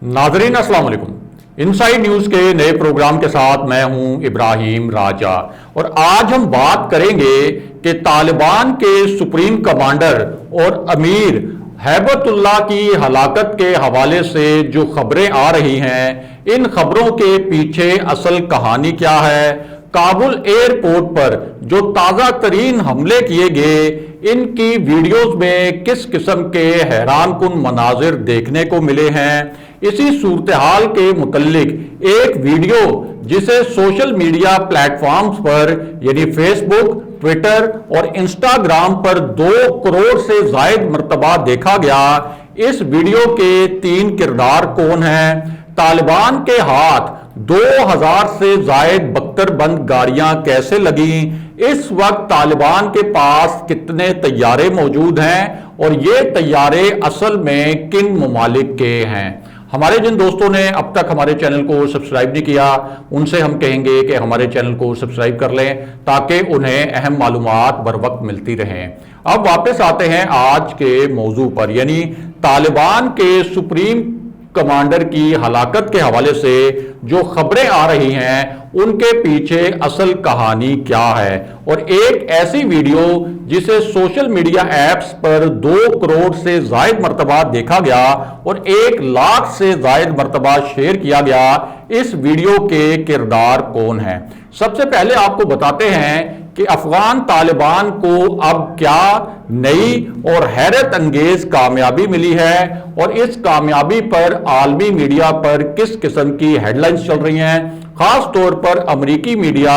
नाजरीन अस्सलाम वालेकुम। इनसाइड न्यूज के नए प्रोग्राम के साथ मैं हूं इब्राहिम राजा और आज हम बात करेंगे कि तालिबान के सुप्रीम कमांडर और अमीर हैबतुल्लाह की हलाकत के हवाले से जो खबरें आ रही हैं, इन खबरों के पीछे असल कहानी क्या है। काबुल एयरपोर्ट पर जो ताज़ा तरीन हमले किए गए, इनकी वीडियोस में किस किस्म के हैरान कुन मनाजिर देखने को मिले हैं। इसी सूरत हाल के मुतल्लिक एक वीडियो जिसे सोशल मीडिया प्लेटफॉर्म्स पर यानी फेसबुक, ट्विटर और इंस्टाग्राम पर 2 करोड़ से जायद मरतबा देखा गया। इस वीडियो के 3 किरदार कौन हैं, तालिबान के हाथ 2000 से जायद बख्तरबंद गाड़ियां कैसे लगी, इस वक्त तालिबान के पास कितने तैयारे मौजूद हैं और ये तैयारे असल में किन ममालिक के हैं। हमारे जिन दोस्तों ने अब तक हमारे चैनल को सब्सक्राइब नहीं किया, उनसे हम कहेंगे कि हमारे चैनल को सब्सक्राइब कर लें ताकि उन्हें अहम मालूमात बर वक्त मिलती रहें। अब वापस आते हैं आज के मौजू पर, यानी तालिबान के सुप्रीम कमांडर की हलाकत के हवाले से जो खबरें आ रही हैं, उनके पीछे असल कहानी क्या है। और एक ऐसी वीडियो जिसे सोशल मीडिया एप्स पर 2 करोड़ से जायद मरतबा देखा गया और 1 लाख से जायद मरतबा शेयर किया गया, इस वीडियो के किरदार कौन हैं। सबसे पहले आपको बताते हैं कि अफगान तालिबान को अब क्या नई और हैरत अंगेज कामयाबी मिली है और इस कामयाबी पर आलमी मीडिया पर किस किस्म की हेडलाइंस चल रही हैं। खास तौर पर अमेरिकी मीडिया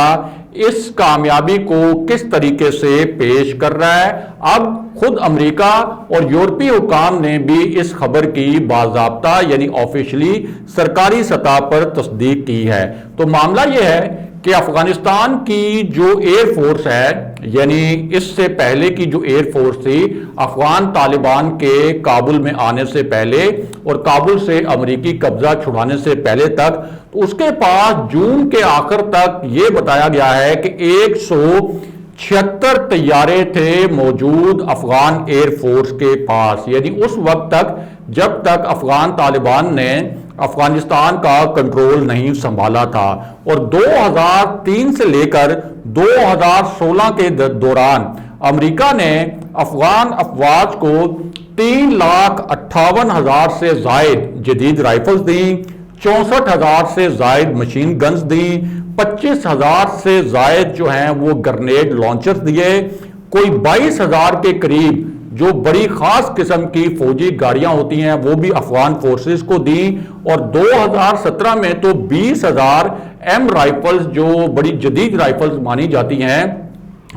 इस कामयाबी को किस तरीके से पेश कर रहा है। अब खुद अमेरिका और यूरोपीय हुकाम ने भी इस खबर की बाज़ाब्ता यानी ऑफिशियली सरकारी सतह पर तस्दीक की है। तो मामला यह है कि अफगानिस्तान की जो एयरफोर्स है, यानी इससे पहले की जो एयरफोर्स थी अफगान तालिबान के काबुल में आने से पहले और काबुल से अमेरिकी कब्जा छुड़ाने से पहले तक, तो उसके पास जून के आखिर तक ये बताया गया है कि 176 तैयारे थे मौजूद अफगान एयरफोर्स के पास, यानी उस वक्त तक जब तक अफगान तालिबान ने अफगानिस्तान का कंट्रोल नहीं संभाला था। और 2003 से लेकर 2016 के दौरान अमेरिका ने अफगान अफवाज को 3,58,000 से जायद जदीद राइफल्स दी, 64,000 से जायद मशीन गन्स दी, 25,000 से जायद जो हैं वो ग्रेनेड लॉन्चर्स दिए, कोई 22,000 के करीब जो बड़ी खास किस्म की फौजी गाड़ियां होती हैं वो भी अफगान फोर्सेस को दी। और 2017 में तो 20,000 एम राइफल्स जो बड़ी जदीद राइफल्स मानी जाती हैं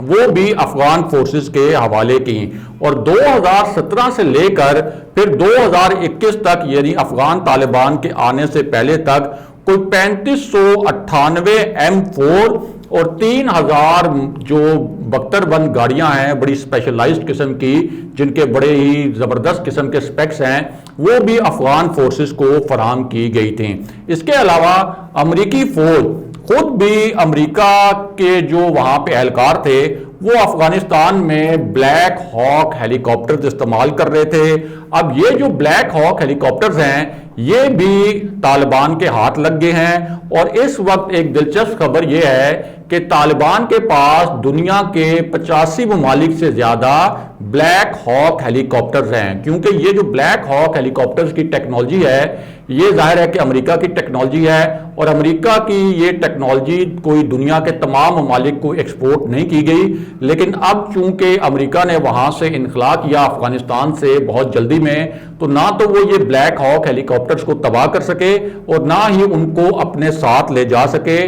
वो भी अफगान फोर्सेस के हवाले की। और 2017 से लेकर फिर 2021 तक यानी अफगान तालिबान के आने से पहले तक कोई 3598 M4 और 3000 जो बख्तरबंद गाड़ियां हैं बड़ी स्पेशलाइज्ड किस्म की, जिनके बड़े ही ज़बरदस्त किस्म के स्पेक्स हैं, वो भी अफगान फोर्सेस को फराहम की गई थी। इसके अलावा अमेरिकी फौज खुद भी अमेरिका के जो वहां पे एहलकार थे वो अफगानिस्तान में ब्लैक हॉक हेलीकॉप्टर्स इस्तेमाल कर रहे थे। अब ये जो ब्लैक हॉक हेलीकॉप्टर्स हैं ये भी तालिबान के हाथ लग गए हैं। और इस वक्त एक दिलचस्प खबर यह है कि तालिबान के पास दुनिया के 85 ममालिक से ज्यादा ब्लैक हॉक हेलीकॉप्टर्स हैं, क्योंकि ये जो ब्लैक हॉक हेलीकॉप्टर्स की टेक्नोलॉजी है ये जाहिर है कि अमेरिका की टेक्नोलॉजी है और अमेरिका की ये टेक्नोलॉजी कोई दुनिया के तमाम ममालिक को एक्सपोर्ट नहीं की गई। लेकिन अब चूंकि अमेरिका ने वहां से इनखला किया अफगानिस्तान से बहुत जल्दी में, तो ना तो वो ये ब्लैक हॉक हेलीकॉप्टर्स को तबाह कर सके और ना ही उनको अपने साथ ले जा सके।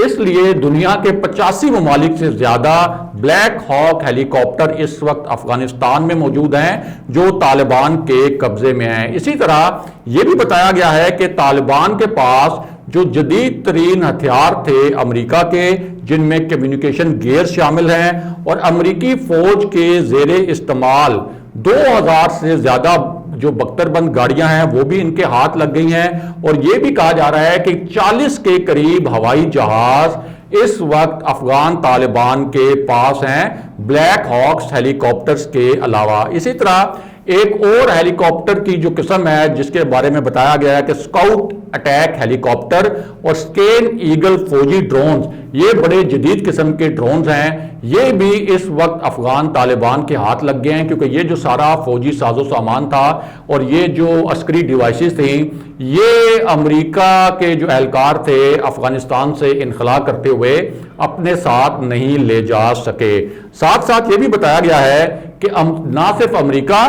इसलिए दुनिया के 85 ममालिक से ज्यादा ब्लैक हॉक हेलीकॉप्टर इस वक्त अफगानिस्तान में मौजूद हैं जो तालिबान के कब्जे में हैं। इसी तरह यह भी बताया गया है कि तालिबान के पास जो जदीद तरीन हथियार थे अमेरिका के, जिनमें कम्युनिकेशन गियर शामिल हैं, और अमेरिकी फौज के जेरे इस्तेमाल 2000 से ज्यादा जो बख्तरबंद गाड़ियां हैं वो भी इनके हाथ लग गई हैं। और यह भी कहा जा रहा है कि 40 के करीब हवाई जहाज इस वक्त अफगान तालिबान के पास हैं ब्लैक हॉक्स हेलीकॉप्टर्स के अलावा। इसी तरह ایک اور ہیلی کاپٹر کی جو قسم ہے جس کے بارے میں بتایا گیا ہے کہ اسکاؤٹ اٹیک ہیلی کاپٹر اور سکین ایگل فوجی ڈرونز، یہ بڑے جدید قسم کے ڈرونز ہیں، یہ بھی اس وقت افغان طالبان کے ہاتھ لگ گئے ہیں، کیونکہ یہ جو سارا فوجی ساز و سامان تھا اور یہ جو عسکری ڈیوائسز تھیں، یہ امریکہ کے جو اہلکار تھے افغانستان سے انخلا کرتے ہوئے اپنے ساتھ نہیں لے جا سکے۔ ساتھ ساتھ یہ بھی بتایا گیا ہے کہ نہ صرف امریکہ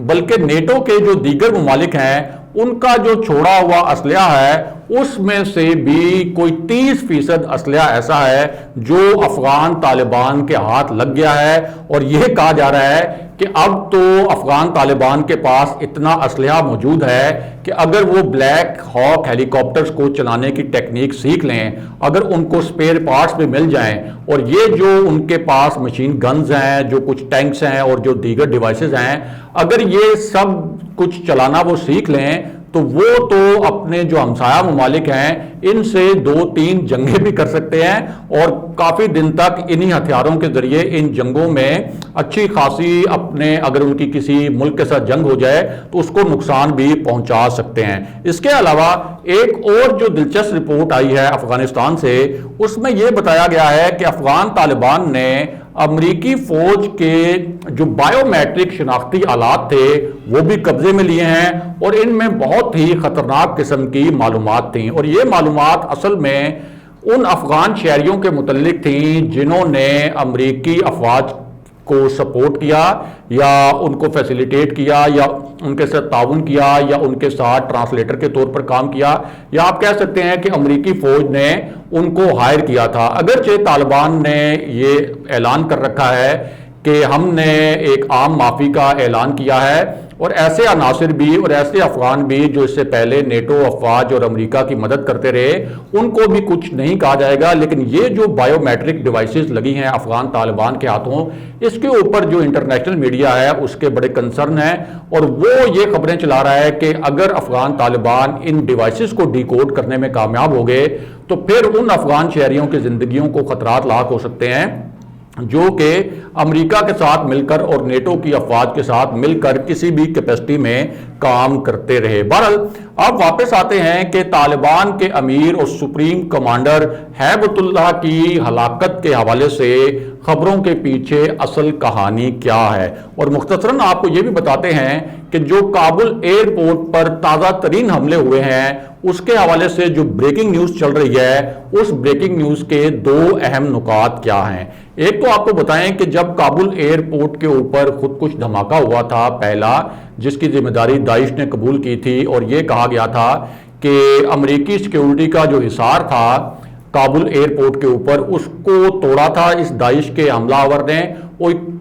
بلکہ نیٹو کے جو دیگر ممالک ہیں ان کا جو چھوڑا ہوا اسلحہ ہے اس میں سے بھی کوئی 30% اسلحہ ایسا ہے جو افغان طالبان کے ہاتھ لگ گیا ہے، اور یہ کہا جا رہا ہے کہ اب تو افغان طالبان کے پاس اتنا اسلحہ موجود ہے کہ اگر وہ بلیک ہاک ہیلی کاپٹرز کو چلانے کی ٹیکنیک سیکھ لیں، اگر ان کو سپیئر پارٹس بھی مل جائیں، اور یہ جو ان کے پاس مشین گنز ہیں، جو کچھ ٹینکس ہیں اور جو دیگر ڈیوائسز ہیں، اگر یہ سب کچھ چلانا وہ سیکھ لیں تو وہ تو اپنے جو ہمسایہ ممالک ہیں ان سے 2-3 جنگیں بھی کر سکتے ہیں، اور کافی دن تک انہی ہتھیاروں کے ذریعے ان جنگوں میں اچھی خاصی اپنے، اگر ان کی کسی ملک کے ساتھ جنگ ہو جائے تو اس کو نقصان بھی پہنچا سکتے ہیں۔ اس کے علاوہ ایک اور جو دلچسپ رپورٹ آئی ہے افغانستان سے، اس میں یہ بتایا گیا ہے کہ افغان طالبان نے امریکی فوج کے جو بائیو میٹرک شناختی آلات تھے وہ بھی قبضے میں لیے ہیں، اور ان میں بہت ہی خطرناک قسم کی معلومات تھیں، اور یہ معلومات اصل میں ان افغان شہریوں کے متعلق تھیں جنہوں نے امریکی افواج کو سپورٹ کیا یا ان کو فیسیلیٹیٹ کیا یا ان کے ساتھ تعاون کیا یا ان کے ساتھ ٹرانسلیٹر کے طور پر کام کیا، یا آپ کہہ سکتے ہیں کہ امریکی فوج نے ان کو ہائر کیا تھا۔ اگرچہ طالبان نے یہ اعلان کر رکھا ہے کہ ہم نے ایک عام معافی کا اعلان کیا ہے، اور ایسے عناصر بھی اور ایسے افغان بھی جو اس سے پہلے نیٹو افواج اور امریکہ کی مدد کرتے رہے ان کو بھی کچھ نہیں کہا جائے گا، لیکن یہ جو بائیو میٹرک ڈیوائسز لگی ہیں افغان طالبان کے ہاتھوں، اس کے اوپر جو انٹرنیشنل میڈیا ہے اس کے بڑے کنسرن ہیں، اور وہ یہ خبریں چلا رہا ہے کہ اگر افغان طالبان ان ڈیوائسز کو ڈی کوڈ کرنے میں کامیاب ہو گئے تو پھر ان افغان شہریوں کی زندگیوں کو خطرات لاحق ہو سکتے ہیں جو کہ امریکہ کے ساتھ مل کر اور نیٹو کی افواج کے ساتھ مل کر کسی بھی کیپیسٹی میں کام کرتے رہے۔ بہرحال اب واپس آتے ہیں کہ طالبان کے امیر اور سپریم کمانڈر ہیبت اللہ کی ہلاکت کے حوالے سے خبروں کے پیچھے اصل کہانی کیا ہے، اور مختصراً آپ کو یہ بھی بتاتے ہیں کہ جو کابل ایئرپورٹ پر تازہ ترین حملے ہوئے ہیں اس کے حوالے سے جو بریکنگ نیوز چل رہی ہے، اس بریکنگ نیوز کے 2 اہم نکات کیا ہیں۔ ایک تو آپ کو بتائیں کہ جب کابل ایئرپورٹ کے اوپر خودکش دھماکہ ہوا تھا پہلا، جس کی ذمہ داری داعش نے قبول کی تھی، اور یہ کہا گیا تھا کہ امریکی سیکیورٹی کا جو حصار تھا کابل ایئرپورٹ کے اوپر اس کو توڑا تھا اس داعش کے حملہ آور نے،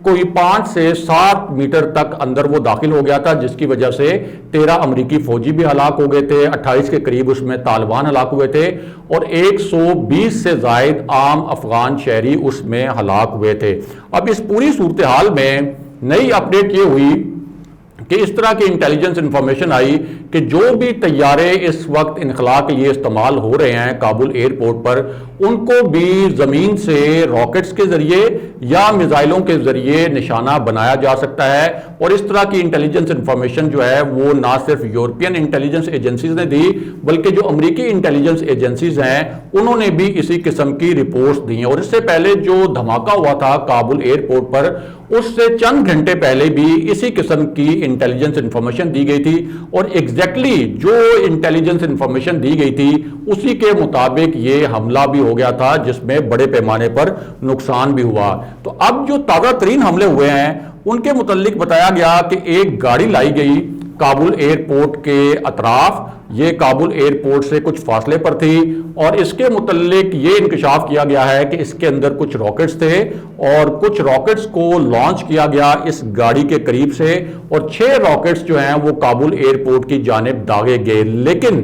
کوئی 5 سے 7 میٹر تک اندر وہ داخل ہو گیا تھا، جس کی وجہ سے 13 امریکی فوجی بھی ہلاک ہو گئے تھے، 28 کے قریب اس میں طالبان ہلاک ہوئے تھے، اور 120 سے زائد عام افغان شہری اس میں ہلاک ہوئے تھے۔ اب اس پوری صورتحال میں نئی اپڈیٹ یہ ہوئی کہ اس طرح کی انٹیلیجنس انفارمیشن آئی کہ جو بھی طیارے اس وقت انخلا کے لیے استعمال ہو رہے ہیں کابل ایئرپورٹ پر، ان کو بھی زمین سے راکٹس کے ذریعے یا میزائلوں کے ذریعے نشانہ بنایا جا سکتا ہے، اور اس طرح کی انٹیلیجنس انفارمیشن جو ہے وہ نہ صرف یورپین انٹیلیجنس ایجنسیز نے دی بلکہ جو امریکی انٹیلیجنس ایجنسیز ہیں انہوں نے بھی اسی قسم کی رپورٹس دی ہیں۔ اور اس سے پہلے جو دھماکہ ہوا تھا کابل ایئرپورٹ پر، اس سے چند گھنٹے پہلے بھی اسی قسم کی انٹیلیجنس انفارمیشن دی گئی تھی، اور ایگزیکٹلی جو انٹیلیجنس انفارمیشن دی گئی تھی اسی کے مطابق یہ حملہ بھی ہو گیا تھا، جس میں بڑے پیمانے پر نقصان بھی ہوا۔ تو اب جو تازہ ترین حملے ہوئے ہیں ان کے متعلق بتایا گیا کہ ایک گاڑی لائی گئی کابل ایئرپورٹ کے اطراف، یہ کابل ایئرپورٹ سے کچھ فاصلے پر تھی، اور اس کے متعلق یہ انکشاف کیا گیا ہے کہ اس کے اندر کچھ راکٹس تھے، اور کچھ راکٹس کو لانچ کیا گیا اس گاڑی کے قریب سے، اور 6 راکٹس جو ہیں وہ کابل ایئرپورٹ کی جانب داغے گئے۔ لیکن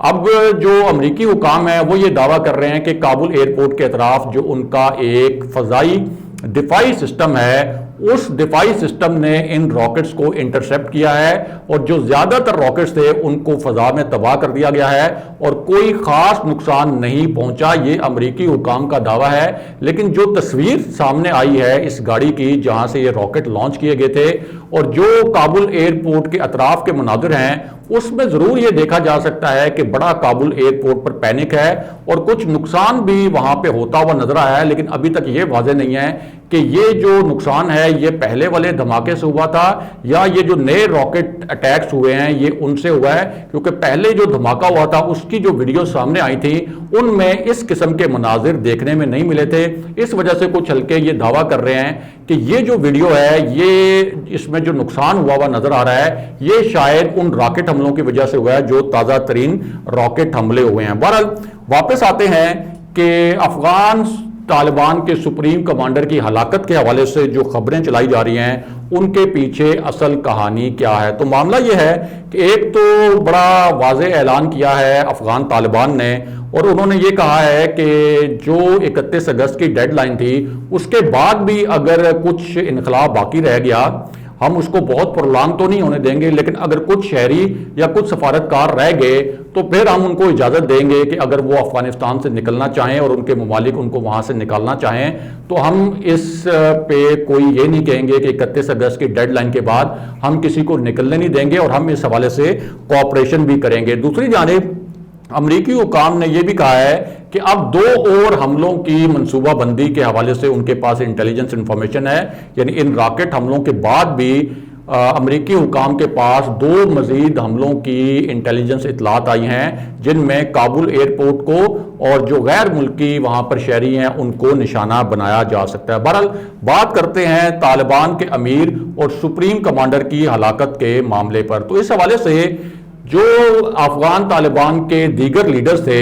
اب جو امریکی حکام ہیں وہ یہ دعویٰ کر رہے ہیں کہ کابل ایئرپورٹ کے اطراف جو ان کا ایک فضائی دفاعی سسٹم ہے उस दिफाई सिस्टम ने इन रॉकेट्स को इंटरसेप्ट किया है और जो ज्यादातर रॉकेट्स थे उनको फजा में तबाह कर दिया गया है और कोई खास नुकसान नहीं पहुंचा, ये अमेरिकी हुकाम का दावा है। लेकिन जो तस्वीर सामने आई है इस गाड़ी की जहां से ये रॉकेट लॉन्च किए गए थे और जो काबुल एयरपोर्ट के अतराफ के मनाजिर हैं, उसमें जरूर ये देखा जा सकता है कि बड़ा काबुल एयरपोर्ट पर पैनिक है और कुछ नुकसान भी वहां पे होता हुआ नजर आया है। लेकिन अभी तक ये वाज़ेह नहीं है कि ये जो नुकसान है ये पहले वाले धमाके से हुआ था या ये जो नए रॉकेट अटैक्स हुए हैं ये उनसे हुआ है, क्योंकि पहले जो धमाका हुआ था उसकी जो वीडियो सामने आई थी उनमें इस किस्म के मनाजिर देखने में नहीं मिले थे। इस वजह से कुछ हल्के ये दावा कर रहे हैं कि ये जो वीडियो है ये इसमें जो नुकसान हुआ नजर आ रहा है ये शायद उन रॉकेट हमलों की वजह से हुआ है जो ताज़ा तरीन रॉकेट हमले हुए हैं। बहरहाल वापस आते हैं कि अफगान तालिबान के सुप्रीम कमांडर की हलाकत के हवाले से जो खबरें चलाई जा रही हैं उनके पीछे असल कहानी क्या है। तो मामला यह है कि एक तो बड़ा वाज़ेह ऐलान किया है अफगान तालिबान ने और उन्होंने ये कहा है कि जो 31 अगस्त की डेडलाइन थी उसके बाद भी अगर कुछ इनकलाब बाकी रह गया हम उसको बहुत प्रोलॉन्ग तो नहीं होने देंगे, लेकिन अगर कुछ शहरी या कुछ सफारतकार रह गए तो फिर हम उनको इजाज़त देंगे कि अगर वो अफगानिस्तान से निकलना चाहें और उनके ममालिक उनको वहाँ से निकालना चाहें तो हम इस पे कोई ये नहीं कहेंगे कि 31 अगस्त की डेडलाइन के बाद हम किसी को निकलने नहीं देंगे और हम इस हवाले से कोऑपरेशन भी करेंगे। दूसरी जानिब अमरीकी हुकाम ने यह भी कहा है कि अब 2 और हमलों की मंसूबाबंदी के हवाले से उनके पास इंटेलिजेंस इंफॉर्मेशन है, यानी इन रॉकेट हमलों के बाद भी अमरीकी हुकाम के पास 2 मजीद हमलों की इंटेलिजेंस इतलात आई हैं जिनमें काबुल एयरपोर्ट को और जो गैर मुल्की वहां पर शहरी हैं उनको निशाना बनाया जा सकता है। बहरहाल बात करते हैं तालिबान के अमीर और सुप्रीम कमांडर की हलाकत के मामले पर। तो इस हवाले से जो अफगान तालिबान के दीगर लीडर्स थे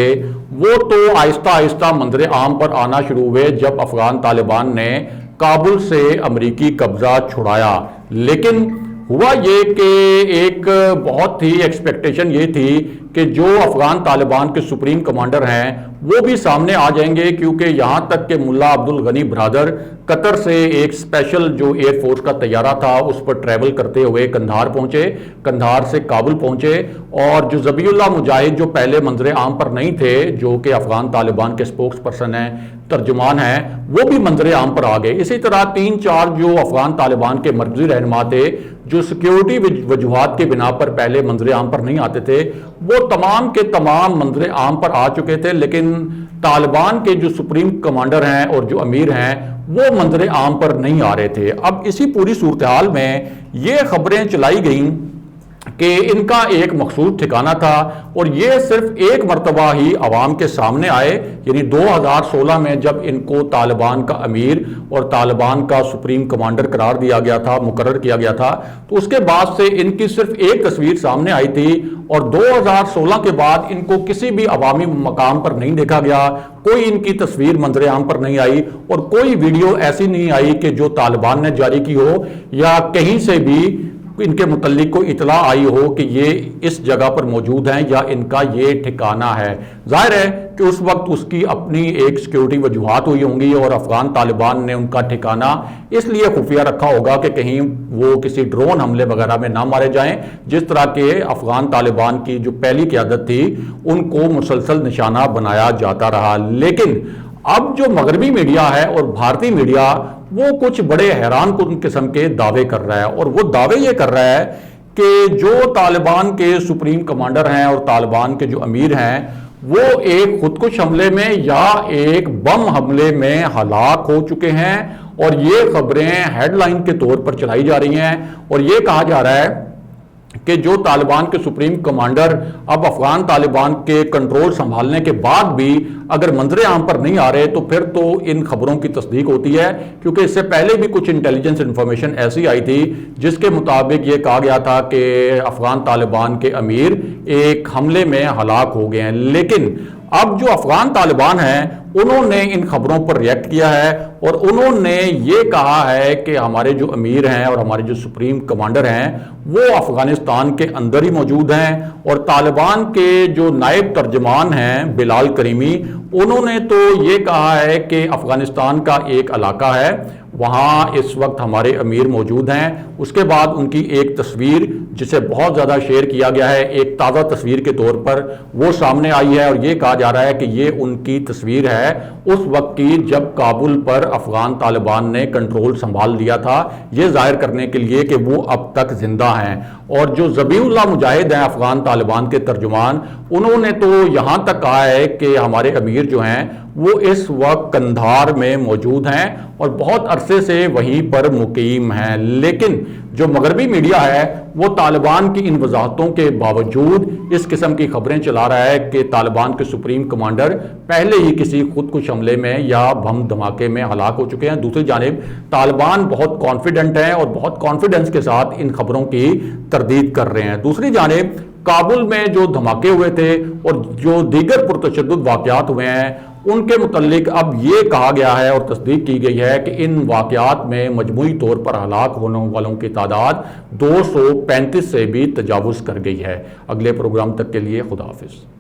वो तो आहिस्ता आहिस्ता मंजर आम पर आना शुरू हुए जब अफगान तालिबान ने काबुल से अमरीकी कब्जा छुड़ाया। लेकिन हुआ ये कि एक बहुत ही एक्सपेक्टेशन ये थी कि जो अफगान तालिबान के सुप्रीम कमांडर हैं वो भी सामने आ जाएंगे, क्योंकि यहां तक कि मुल्ला अब्दुल गनी ब्रदर कतर से एक स्पेशल जो एयरफोर्स का तैयारा था उस पर ट्रैवल करते हुए कंधार पहुंचे, कंधार से काबुल पहुंचे और जो ज़बीउल्लाह मुजाहिद जो पहले मंजर आम पर नहीं थे, जो कि अफगान तालिबान के स्पोक्स पर्सन हैं, तर्जुमान हैं, वो भी मंजर आम पर आ गए। इसी तरह 3-4 जो अफगान तालिबान के मरकजी रहनुमा थे जो सिक्योरिटी वजूहात के बिना पर पहले मंजर आम पर नहीं आते थे वो तमाम के तमाम मंजर आम पर आ चुके थे, लेकिन तालिबान के जो सुप्रीम कमांडर हैं और जो अमीर हैं वो मंजर आम पर नहीं आ रहे थे। अब इसी पूरी सूरत हाल में ये खबरें चलाई गईं कि इनका एक मखसूस ठिकाना था और ये सिर्फ एक मरतबा ही अवाम के सामने आए, यानी 2016 में जब इनको तालिबान का अमीर और तालिबान का सुप्रीम कमांडर करार दिया गया था, मुकर्रर किया गया था, तो उसके बाद से इनकी सिर्फ एक तस्वीर सामने आई थी और 2016 के बाद इनको किसी भी अवामी मकाम पर नहीं देखा गया, कोई इनकी तस्वीर मंजर आम पर नहीं आई और कोई वीडियो ऐसी नहीं आई कि जो तालिबान ने जारी की हो या कहीं से भी इनके मुतल्लिक को इतला आई हो कि ये इस जगह पर मौजूद हैं या इनका ये ठिकाना है। जाहिर है कि उस वक्त उसकी अपनी एक सिक्योरिटी वजूहात हुई होंगी और अफगान तालिबान ने उनका ठिकाना इसलिए खुफिया रखा होगा कि कहीं वो किसी ड्रोन हमले वगैरह में ना मारे जाएं, जिस तरह के अफगान तालिबान की जो पहली क़यादत थी उनको मुसलसल निशाना बनाया जाता रहा। लेकिन अब जो मगरबी मीडिया है और भारतीय मीडिया वो कुछ बड़े हैरान कुन किस्म के दावे कर रहा है और वो दावे ये कर रहा है कि जो तालिबान के सुप्रीम कमांडर हैं और तालिबान के जो अमीर हैं वो एक खुदकुश हमले में या एक बम हमले में हलाक हो चुके हैं और ये खबरें हेडलाइन के तौर पर चलाई जा रही हैं और ये कहा जा रहा है कि जो तालिबान के सुप्रीम कमांडर अब अफगान तालिबान के कंट्रोल संभालने के बाद भी अगर मंजर आम पर नहीं आ रहे तो फिर तो इन खबरों की तस्दीक होती है, क्योंकि इससे पहले भी कुछ इंटेलिजेंस इंफॉर्मेशन ऐसी आई थी जिसके मुताबिक ये कहा गया था कि अफगान तालिबान के अमीर एक हमले में हलाक हो गए हैं। लेकिन अब जो अफगान तालिबान हैं उन्होंने इन खबरों पर रिएक्ट किया है और उन्होंने ये कहा है कि हमारे जो अमीर हैं और हमारे जो सुप्रीम कमांडर हैं वो अफगानिस्तान के अंदर ही मौजूद हैं और तालिबान के जो नायब तर्जमान हैं बिलाल करीमी उन्होंने तो ये कहा है कि अफगानिस्तान का एक इलाका है وہاں اس وقت ہمارے امیر موجود ہیں۔ اس کے بعد ان کی ایک تصویر جسے بہت زیادہ شیئر کیا گیا ہے، ایک تازہ تصویر کے طور پر وہ سامنے آئی ہے، اور یہ کہا جا رہا ہے کہ یہ ان کی تصویر ہے اس وقت کی جب کابل پر افغان طالبان نے کنٹرول سنبھال لیا تھا، یہ ظاہر کرنے کے لیے کہ وہ اب تک زندہ ہیں۔ اور جو ذبیح اللہ مجاہد ہیں افغان طالبان کے ترجمان، انہوں نے تو یہاں تک کہا ہے کہ ہمارے امیر جو ہیں وہ اس وقت قندھار میں موجود ہیں اور بہت عرصے سے وہیں پر مقیم ہیں، لیکن جو مغربی میڈیا ہے وہ طالبان کی ان وضاحتوں کے باوجود اس قسم کی خبریں چلا رہا ہے کہ طالبان کے سپریم کمانڈر پہلے ہی کسی خودکش حملے میں یا بم دھماکے میں ہلاک ہو چکے ہیں۔ دوسری جانب طالبان بہت کانفیڈنٹ ہیں اور بہت کانفیڈنس کے ساتھ ان خبروں کی تردید کر رہے ہیں۔ دوسری جانب کابل میں جو دھماکے ہوئے تھے اور جو دیگر پرتشدد واقعات ہوئے ہیں ان کے متعلق اب یہ کہا گیا ہے اور تصدیق کی گئی ہے کہ ان واقعات میں مجموعی طور پر ہلاک ہونے والوں کی تعداد 235 سے بھی تجاوز کر گئی ہے۔ اگلے پروگرام تک کے لیے خدا حافظ۔